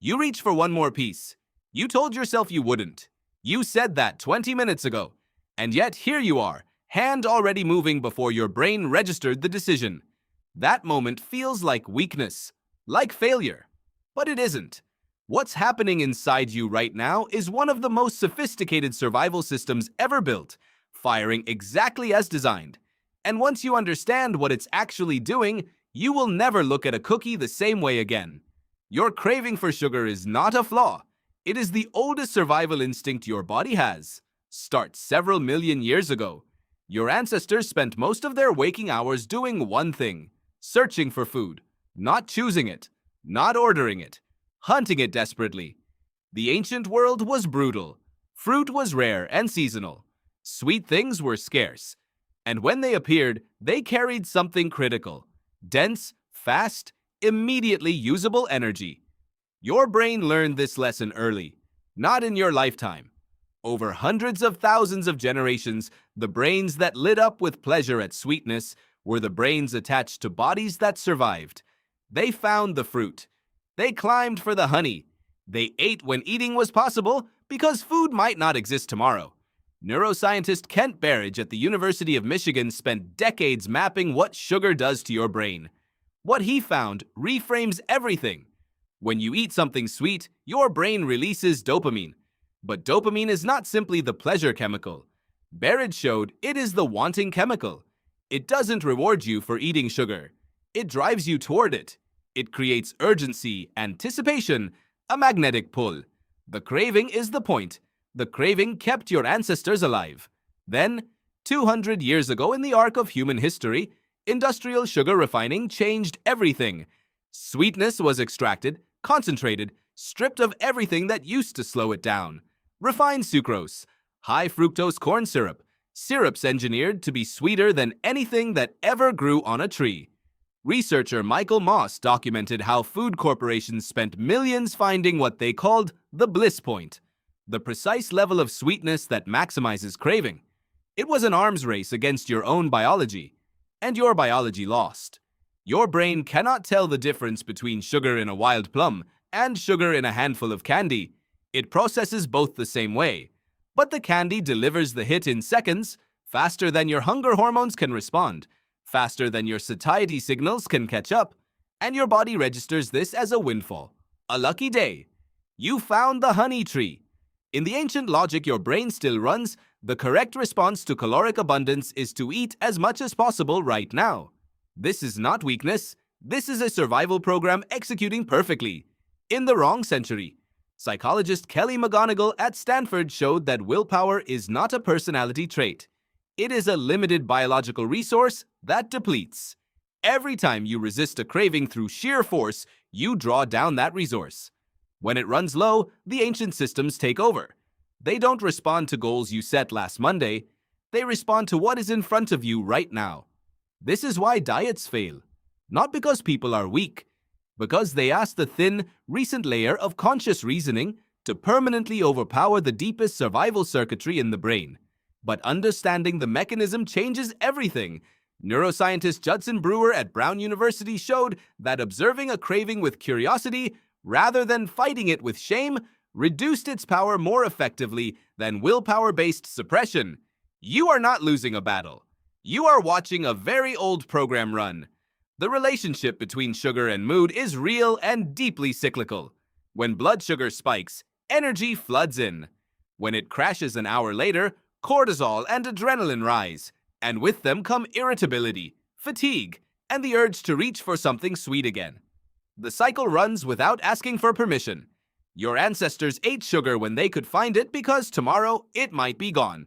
You reach for one more piece. You told yourself you wouldn't. You said that 20 minutes ago. And yet here you are, hand already moving before your brain registered the decision. That moment feels like weakness, like failure. But it isn't. What's happening inside you right now is one of the most sophisticated survival systems ever built, firing exactly as designed. And once you understand what it's actually doing, you will never look at a cookie the same way again. Your craving for sugar is not a flaw. It is the oldest survival instinct your body has. Starts several million years ago. Your ancestors spent most of their waking hours doing one thing: searching for food, not choosing it, not ordering it, hunting it desperately. The ancient world was brutal. Fruit was rare and seasonal. Sweet things were scarce. And when they appeared, they carried something critical: dense, fast, immediately usable energy. Your brain learned this lesson early, not in your lifetime. Over hundreds of thousands of generations, the brains that lit up with pleasure at sweetness were the brains attached to bodies that survived. They found the fruit. They climbed for the honey. They ate when eating was possible because food might not exist tomorrow. Neuroscientist Kent Berridge at the University of Michigan spent decades mapping what sugar does to your brain. What he found reframes everything. When you eat something sweet, your brain releases dopamine. But dopamine is not simply the pleasure chemical. Berridge showed it is the wanting chemical. It doesn't reward you for eating sugar. It drives you toward it. It creates urgency, anticipation, a magnetic pull. The craving is the point. The craving kept your ancestors alive. Then, 200 years ago in the arc of human history, industrial sugar refining changed everything. Sweetness was extracted, concentrated, stripped of everything that used to slow it down. Refined sucrose, high fructose corn syrup, syrups engineered to be sweeter than anything that ever grew on a tree. Researcher Michael Moss documented how food corporations spent millions finding what they called the bliss point, the precise level of sweetness that maximizes craving. It was an arms race against your own biology, and your biology lost. Your brain cannot tell the difference between sugar in a wild plum and sugar in a handful of candy. It processes both the same way, but the candy delivers the hit in seconds, faster than your hunger hormones can respond, faster than your satiety signals can catch up, and your body registers this as a windfall, a lucky day. You found the honey tree. In the ancient logic your brain still runs, the correct response to caloric abundance is to eat as much as possible right now. This is not weakness. This is a survival program executing perfectly. In the wrong century. Psychologist Kelly McGonigal at Stanford showed that willpower is not a personality trait. It is a limited biological resource that depletes. Every time you resist a craving through sheer force, you draw down that resource. When it runs low, the ancient systems take over. They don't respond to goals you set last Monday. They respond to what is in front of you right now. This is why diets fail. Not because people are weak, because they ask the thin, recent layer of conscious reasoning to permanently overpower the deepest survival circuitry in the brain. But understanding the mechanism changes everything. Neuroscientist Judson Brewer at Brown University showed that observing a craving with curiosity, rather than fighting it with shame, reduced its power more effectively than willpower-based suppression. You are not losing a battle. You are watching a very old program run. The relationship between sugar and mood is real and deeply cyclical. When blood sugar spikes, energy floods in. When it crashes an hour later, cortisol and adrenaline rise, and with them come irritability, fatigue, and the urge to reach for something sweet again. The cycle runs without asking for permission. Your ancestors ate sugar when they could find it because tomorrow it might be gone.